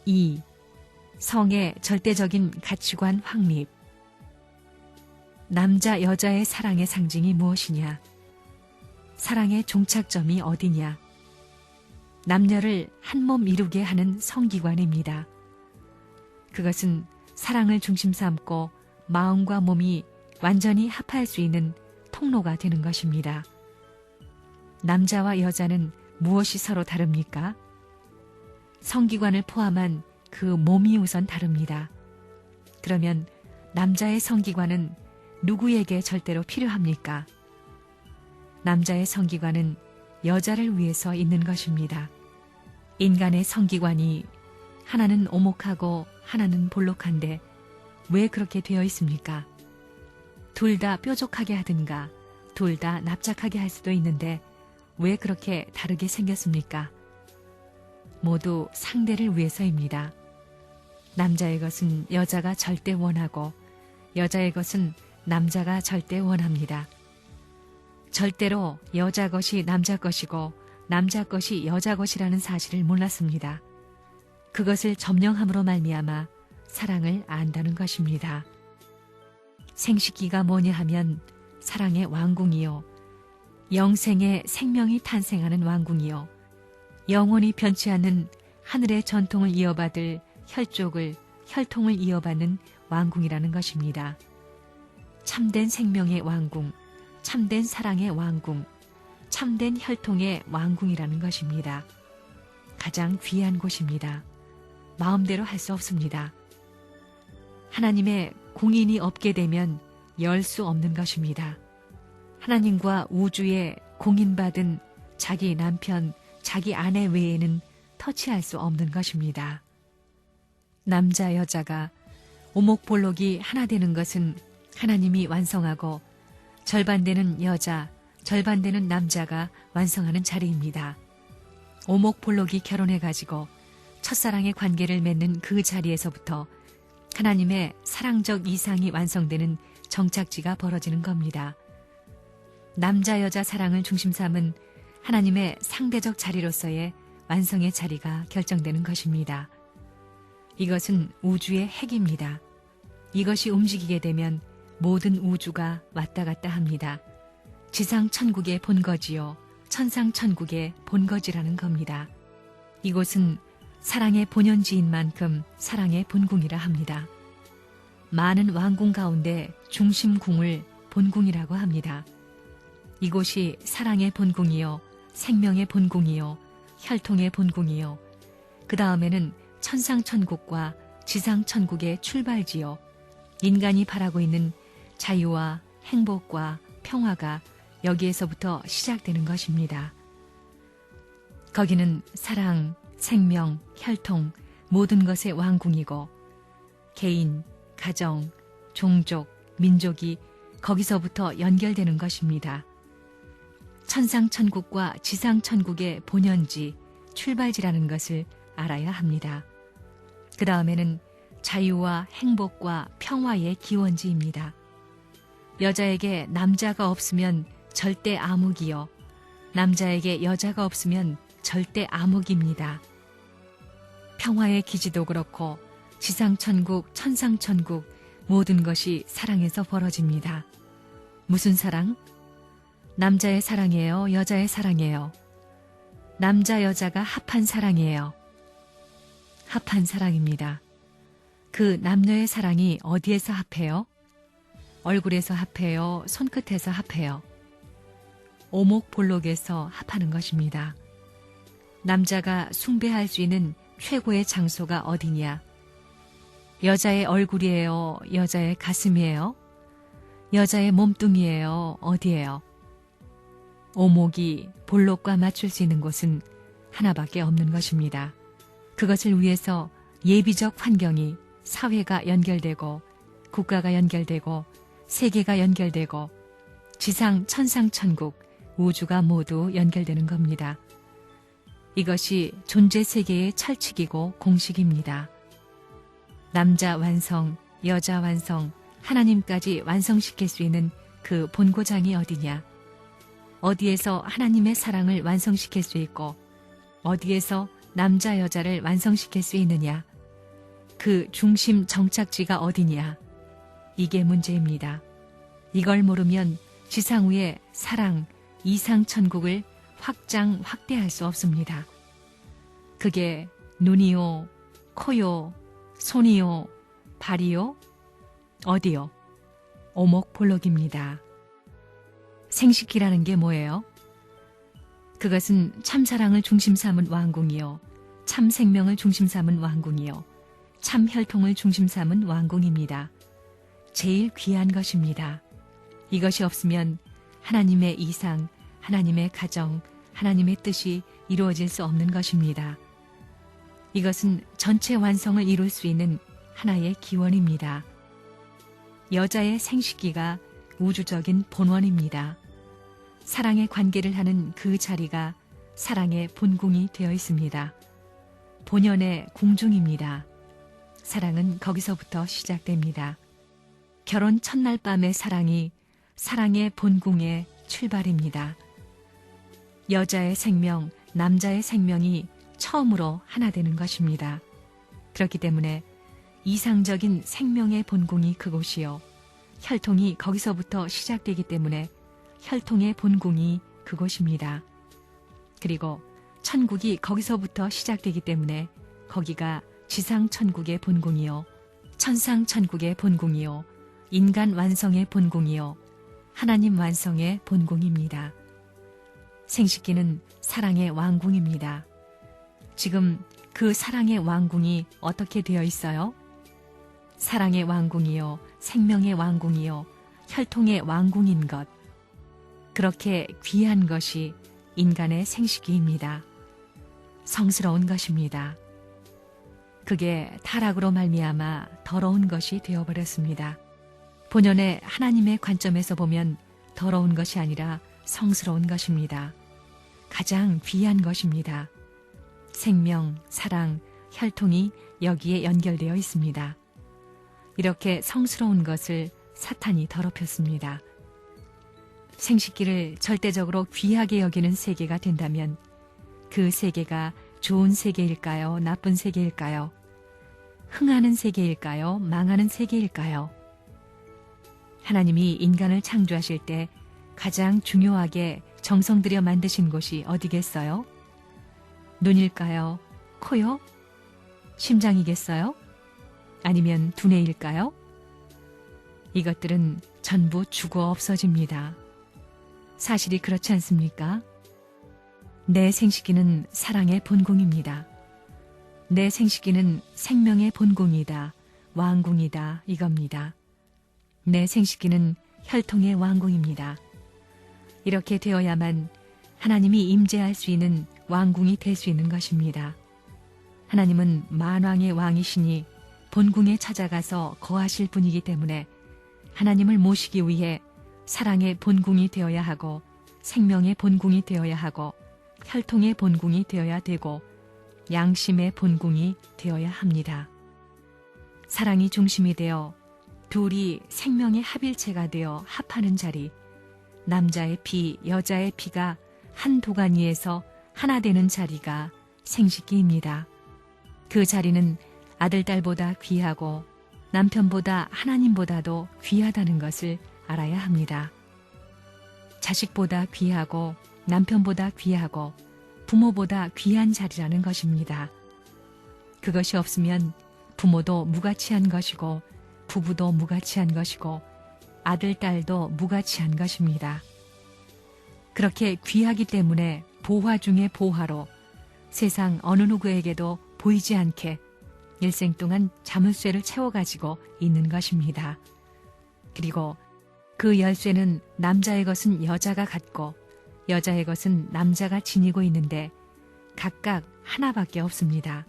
2. 성의 절대적인 가치관 확립. 남자, 여자의 사랑의 상징이 무엇이냐? 사랑의 종착점이 어디냐? 남녀를 한 몸 이루게 하는 성기관입니다. 그것은 사랑을 중심 삼고 마음과 몸이 완전히 합할 수 있는 통로가 되는 것입니다. 남자와 여자는 무엇이 서로 다릅니까? 성기관을 포함한 그 몸이 우선 다릅니다. 그러면 남자의 성기관은 누구에게 절대로 필요합니까? 남자의 성기관은 여자를 위해서 있는 것입니다. 인간의 성기관이 하나는 오목하고 하나는 볼록한데 왜 그렇게 되어 있습니까? 둘 다 뾰족하게 하든가 둘 다 납작하게 할 수도 있는데 왜 그렇게 다르게 생겼습니까? 모두 상대를 위해서입니다. 남자의 것은 여자가 절대 원하고 여자의 것은 남자가 절대 원합니다. 절대로 여자 것이 남자 것이고 남자 것이 여자 것이라는 사실을 몰랐습니다. 그것을 점령함으로 말미암아 사랑을 안다는 것입니다. 생식기가 뭐냐 하면 사랑의 왕궁이요. 영생의 생명이 탄생하는 왕궁이요. 영원히 변치 않는 하늘의 전통을 이어받을 혈통을 이어받는 왕궁이라는 것입니다. 참된 생명의 왕궁, 참된 사랑의 왕궁, 참된 혈통의 왕궁이라는 것입니다. 가장 귀한 곳입니다. 마음대로 할 수 없습니다. 하나님의 공인이 없게 되면 열 수 없는 것입니다. 하나님과 우주에 공인받은 자기 남편, 자기 아내 외에는 터치할 수 없는 것입니다. 남자, 여자가 오목볼록이 하나 되는 것은 하나님이 완성하고 절반 되는 여자, 절반 되는 남자가 완성하는 자리입니다. 오목볼록이 결혼해가지고 첫사랑의 관계를 맺는 그 자리에서부터 하나님의 사랑적 이상이 완성되는 정착지가 벌어지는 겁니다. 남자, 여자 사랑을 중심 삼은 하나님의 상대적 자리로서의 완성의 자리가 결정되는 것입니다. 이것은 우주의 핵입니다. 이것이 움직이게 되면 모든 우주가 왔다 갔다 합니다. 지상 천국의 본거지요, 천상 천국의 본거지라는 겁니다. 이곳은 사랑의 본연지인 만큼 사랑의 본궁이라 합니다. 많은 왕궁 가운데 중심궁을 본궁이라고 합니다. 이곳이 사랑의 본궁이요, 생명의 본궁이요, 혈통의 본궁이요. 그 다음에는 천상천국과 지상천국의 출발지요. 인간이 바라고 있는 자유와 행복과 평화가 여기에서부터 시작되는 것입니다. 거기는 사랑, 생명, 혈통, 모든 것의 왕궁이고 개인, 가정, 종족, 민족이 거기서부터 연결되는 것입니다. 천상천국과 지상천국의 본연지, 출발지라는 것을 알아야 합니다. 그 다음에는 자유와 행복과 평화의 기원지입니다. 여자에게 남자가 없으면 절대 암흑이요. 남자에게 여자가 없으면 절대 암흑입니다. 평화의 기지도 그렇고 지상천국, 천상천국 모든 것이 사랑에서 벌어집니다. 무슨 사랑? 남자의 사랑이에요? 여자의 사랑이에요? 남자, 여자가 합한 사랑이에요. 합한 사랑입니다. 그 남녀의 사랑이 어디에서 합해요? 얼굴에서 합해요? 손끝에서 합해요? 오목볼록에서 합하는 것입니다. 남자가 숭배할 수 있는 최고의 장소가 어디냐? 여자의 얼굴이에요? 여자의 가슴이에요? 여자의 몸뚱이에요? 어디예요? 오목이 볼록과 맞출 수 있는 곳은 하나밖에 없는 것입니다. 그것을 위해서 예비적 환경이 사회가 연결되고 국가가 연결되고 세계가 연결되고 지상, 천상, 천국, 우주가 모두 연결되는 겁니다. 이것이 존재 세계의 철칙이고 공식입니다. 남자 완성, 여자 완성, 하나님까지 완성시킬 수 있는 그 본고장이 어디냐? 어디에서 하나님의 사랑을 완성시킬 수 있고 어디에서 남자, 여자를 완성시킬 수 있느냐? 그 중심 정착지가 어디냐? 이게 문제입니다. 이걸 모르면 지상 위의 사랑, 이상 천국을 확대할 수 없습니다. 그게 눈이요, 코요, 손이요, 발이요, 어디요? 오목볼록입니다. 생식기라는 게 뭐예요? 그것은 참 사랑을 중심 삼은 왕궁이요, 참 생명을 중심 삼은 왕궁이요, 참 혈통을 중심 삼은 왕궁입니다. 제일 귀한 것입니다. 이것이 없으면 하나님의 이상, 하나님의 가정, 하나님의 뜻이 이루어질 수 없는 것입니다. 이것은 전체 완성을 이룰 수 있는 하나의 기원입니다. 여자의 생식기가 우주적인 본원입니다. 사랑의 관계를 하는 그 자리가 사랑의 본궁이 되어 있습니다. 본연의 궁중입니다. 사랑은 거기서부터 시작됩니다. 결혼 첫날 밤의 사랑이 사랑의 본궁의 출발입니다. 여자의 생명, 남자의 생명이 처음으로 하나 되는 것입니다. 그렇기 때문에 이상적인 생명의 본궁이 그곳이요, 혈통이 거기서부터 시작되기 때문에 혈통의 본궁이 그곳입니다. 그리고 천국이 거기서부터 시작되기 때문에 거기가 지상천국의 본궁이요, 천상천국의 본궁이요, 인간 완성의 본궁이요, 하나님 완성의 본궁입니다. 생식기는 사랑의 왕궁입니다. 지금 그 사랑의 왕궁이 어떻게 되어 있어요? 사랑의 왕궁이요, 생명의 왕궁이요, 혈통의 왕궁인 것. 그렇게 귀한 것이 인간의 생식기입니다. 성스러운 것입니다. 그게 타락으로 말미암아 더러운 것이 되어버렸습니다. 본연의 하나님의 관점에서 보면 더러운 것이 아니라 성스러운 것입니다. 가장 귀한 것입니다. 생명, 사랑, 혈통이 여기에 연결되어 있습니다. 이렇게 성스러운 것을 사탄이 더럽혔습니다. 생식기를 절대적으로 귀하게 여기는 세계가 된다면 그 세계가 좋은 세계일까요? 나쁜 세계일까요? 흥하는 세계일까요? 망하는 세계일까요? 하나님이 인간을 창조하실 때 가장 중요하게 정성 들여 만드신 곳이 어디겠어요? 눈일까요? 코요? 심장이겠어요? 아니면 두뇌일까요? 이것들은 전부 죽어 없어집니다. 사실이 그렇지 않습니까? 내 생식기는 사랑의 본궁입니다. 내 생식기는 생명의 본궁이다, 왕궁이다, 이겁니다. 내 생식기는 혈통의 왕궁입니다. 이렇게 되어야만 하나님이 임재할 수 있는 왕궁이 될 수 있는 것입니다. 하나님은 만왕의 왕이시니 본궁에 찾아가서 거하실 분이기 때문에 하나님을 모시기 위해 사랑의 본궁이 되어야 하고 생명의 본궁이 되어야 하고 혈통의 본궁이 되어야 되고 양심의 본궁이 되어야 합니다. 사랑이 중심이 되어 둘이 생명의 합일체가 되어 합하는 자리, 남자의 피, 여자의 피가 한 도가니에서 하나 되는 자리가 생식기입니다. 그 자리는 아들, 딸보다 귀하고 남편보다 하나님보다도 귀하다는 것을 알아야 합니다. 자식보다 귀하고 남편보다 귀하고 부모보다 귀한 자리라는 것입니다. 그것이 없으면 부모도 무가치한 것이고 부부도 무가치한 것이고 아들, 딸도 무가치한 것입니다. 그렇게 귀하기 때문에 보화 중의 보화로 세상 어느 누구에게도 보이지 않게 일생 동안 자물쇠를 채워가지고 있는 것입니다. 그리고 그 열쇠는 남자의 것은 여자가 갖고 여자의 것은 남자가 지니고 있는데 각각 하나밖에 없습니다.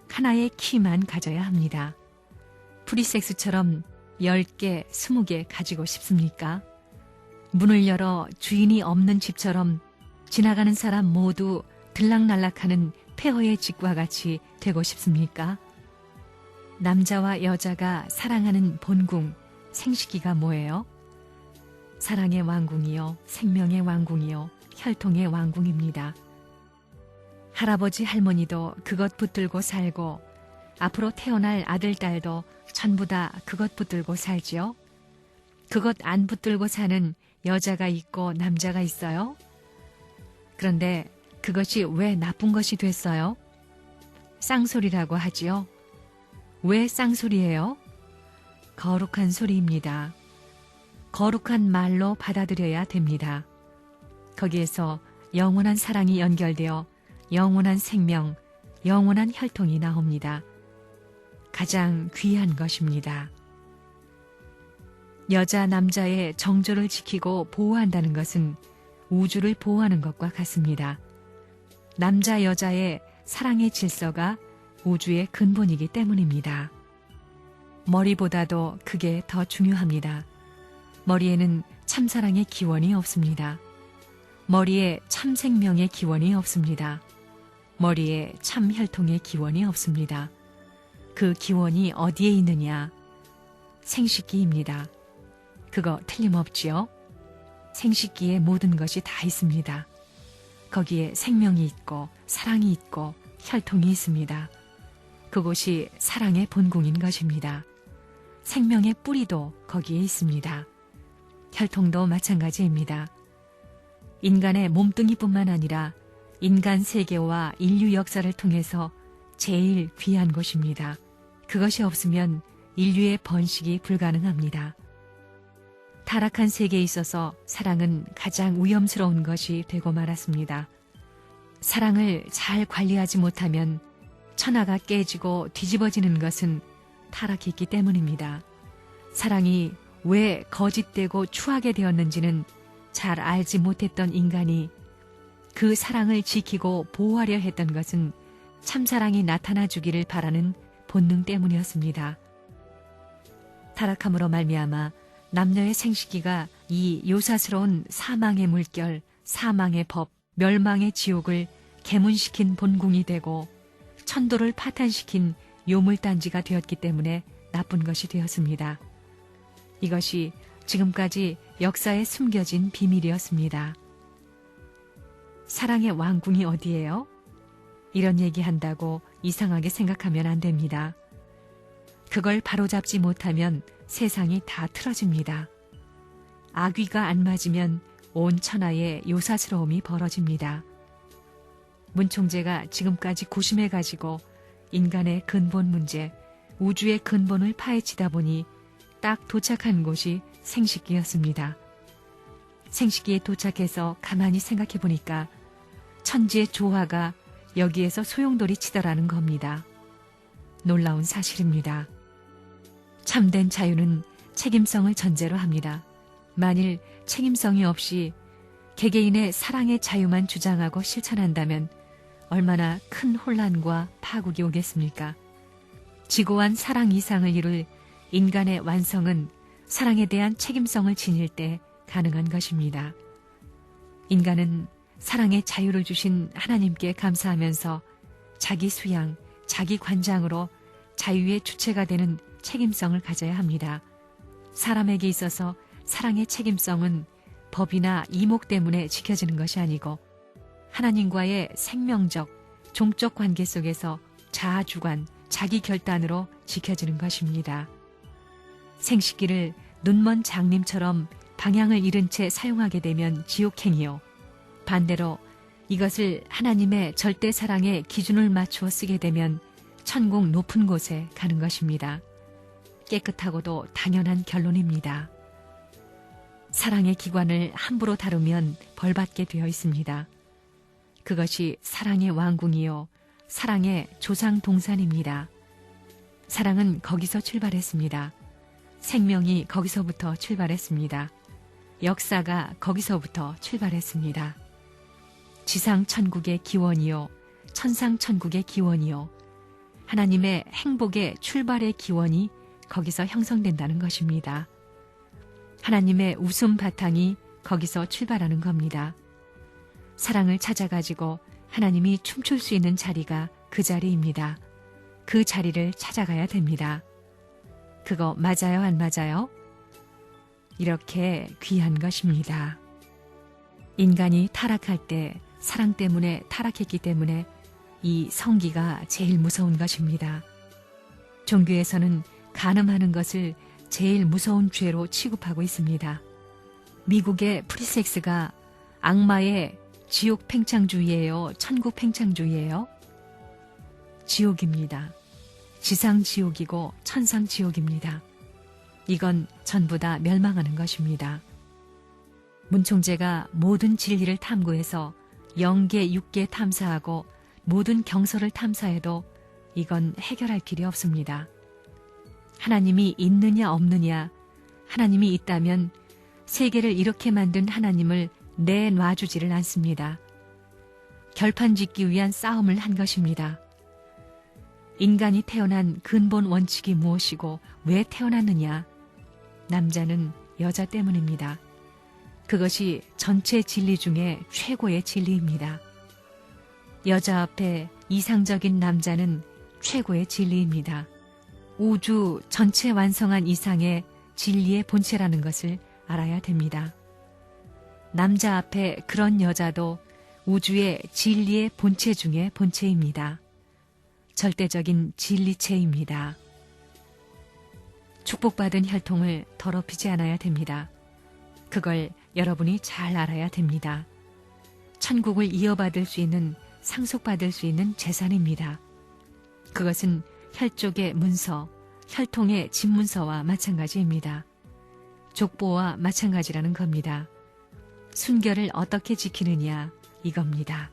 하나의 키만 가져야 합니다. 프리섹스처럼 10개, 20개 가지고 싶습니까? 문을 열어 주인이 없는 집처럼 지나가는 사람 모두 들락날락하는 폐허의 집과 같이 되고 싶습니까? 남자와 여자가 사랑하는 본궁, 생식기가 뭐예요? 사랑의 왕궁이요, 생명의 왕궁이요, 혈통의 왕궁입니다. 할아버지 할머니도 그것 붙들고 살고 앞으로 태어날 아들, 딸도 전부 다 그것 붙들고 살지요? 그것 안 붙들고 사는 여자가 있고 남자가 있어요? 그런데 그것이 왜 나쁜 것이 됐어요? 쌍소리라고 하지요? 왜 쌍소리예요? 거룩한 소리입니다. 거룩한 말로 받아들여야 됩니다. 거기에서 영원한 사랑이 연결되어 영원한 생명, 영원한 혈통이 나옵니다. 가장 귀한 것입니다. 여자, 남자의 정조를 지키고 보호한다는 것은 우주를 보호하는 것과 같습니다. 남자, 여자의 사랑의 질서가 우주의 근본이기 때문입니다. 머리보다도 그게 더 중요합니다. 머리에는 참사랑의 기원이 없습니다. 머리에 참 생명의 기원이 없습니다. 머리에 참 혈통의 기원이 없습니다. 그 기원이 어디에 있느냐? 생식기입니다. 그거 틀림없지요? 생식기에 모든 것이 다 있습니다. 거기에 생명이 있고 사랑이 있고 혈통이 있습니다. 그곳이 사랑의 본궁인 것입니다. 생명의 뿌리도 거기에 있습니다. 혈통도 마찬가지입니다. 인간의 몸뚱이뿐만 아니라 인간 세계와 인류 역사를 통해서 제일 귀한 곳입니다. 그것이 없으면 인류의 번식이 불가능합니다. 타락한 세계에 있어서 사랑은 가장 위험스러운 것이 되고 말았습니다. 사랑을 잘 관리하지 못하면 천하가 깨지고 뒤집어지는 것은 타락했기 때문입니다. 사랑이 왜 거짓되고 추하게 되었는지는 잘 알지 못했던 인간이 그 사랑을 지키고 보호하려 했던 것은 참사랑이 나타나 주기를 바라는 본능 때문이었습니다. 타락함으로 말미암아 남녀의 생식기가 이 요사스러운 사망의 물결, 사망의 법, 멸망의 지옥을 개문시킨 본궁이 되고 천도를 파탄시킨 요물단지가 되었기 때문에 나쁜 것이 되었습니다. 이것이 지금까지 역사에 숨겨진 비밀이었습니다. 사랑의 왕궁이 어디예요? 이런 얘기한다고 이상하게 생각하면 안 됩니다. 그걸 바로잡지 못하면 세상이 다 틀어집니다. 아귀가 안 맞으면 온 천하에 요사스러움이 벌어집니다. 문총재가 지금까지 고심해가지고 인간의 근본 문제, 우주의 근본을 파헤치다 보니 딱 도착한 곳이 생식기였습니다. 생식기에 도착해서 가만히 생각해 보니까 천지의 조화가 여기에서 소용돌이 치더라는 겁니다. 놀라운 사실입니다. 참된 자유는 책임성을 전제로 합니다. 만일 책임성이 없이 개개인의 사랑의 자유만 주장하고 실천한다면 얼마나 큰 혼란과 파국이 오겠습니까? 지고한 사랑 이상을 이룰 인간의 완성은 사랑에 대한 책임성을 지닐 때 가능한 것입니다. 인간은 사랑의 자유를 주신 하나님께 감사하면서 자기 수양, 자기 관장으로 자유의 주체가 되는 책임성을 가져야 합니다. 사람에게 있어서 사랑의 책임성은 법이나 이목 때문에 지켜지는 것이 아니고 하나님과의 생명적, 종적 관계 속에서 자아주관, 자기 결단으로 지켜지는 것입니다. 생식기를 눈먼 장님처럼 방향을 잃은 채 사용하게 되면 지옥행이요. 반대로 이것을 하나님의 절대 사랑의 기준을 맞추어 쓰게 되면 천국 높은 곳에 가는 것입니다. 깨끗하고도 당연한 결론입니다. 사랑의 기관을 함부로 다루면 벌받게 되어 있습니다. 그것이 사랑의 왕궁이요, 사랑의 조상 동산입니다. 사랑은 거기서 출발했습니다. 생명이 거기서부터 출발했습니다. 역사가 거기서부터 출발했습니다. 지상 천국의 기원이요, 천상 천국의 기원이요, 하나님의 행복의 출발의 기원이 거기서 형성된다는 것입니다. 하나님의 웃음 바탕이 거기서 출발하는 겁니다. 사랑을 찾아가지고 하나님이 춤출 수 있는 자리가 그 자리입니다. 그 자리를 찾아가야 됩니다. 그거 맞아요, 안 맞아요? 이렇게 귀한 것입니다. 인간이 타락할 때 사랑 때문에 타락했기 때문에 이 성기가 제일 무서운 것입니다. 종교에서는 간음하는 것을 제일 무서운 죄로 취급하고 있습니다. 미국의 프리섹스가 악마의 지옥 팽창주의예요? 천국 팽창주의예요? 지옥입니다. 지상 지옥이고 천상 지옥입니다. 이건 전부 다 멸망하는 것입니다. 문총재가 모든 진리를 탐구해서 영계, 육계 탐사하고 모든 경서를 탐사해도 이건 해결할 길이 없습니다. 하나님이 있느냐 없느냐, 하나님이 있다면 세계를 이렇게 만든 하나님을 내놔주지를 않습니다. 결판짓기 위한 싸움을 한 것입니다. 인간이 태어난 근본 원칙이 무엇이고 왜 태어났느냐? 남자는 여자 때문입니다. 그것이 전체 진리 중에 최고의 진리입니다. 여자 앞에 이상적인 남자는 최고의 진리입니다. 우주 전체 완성한 이상의 진리의 본체라는 것을 알아야 됩니다. 남자 앞에 그런 여자도 우주의 진리의 본체 중의 본체입니다. 절대적인 진리체입니다. 축복받은 혈통을 더럽히지 않아야 됩니다. 그걸 여러분이 잘 알아야 됩니다. 천국을 이어받을 수 있는, 상속받을 수 있는 재산입니다. 그것은 혈족의 문서, 혈통의 집문서와 마찬가지입니다. 족보와 마찬가지라는 겁니다. 순결을 어떻게 지키느냐 이겁니다.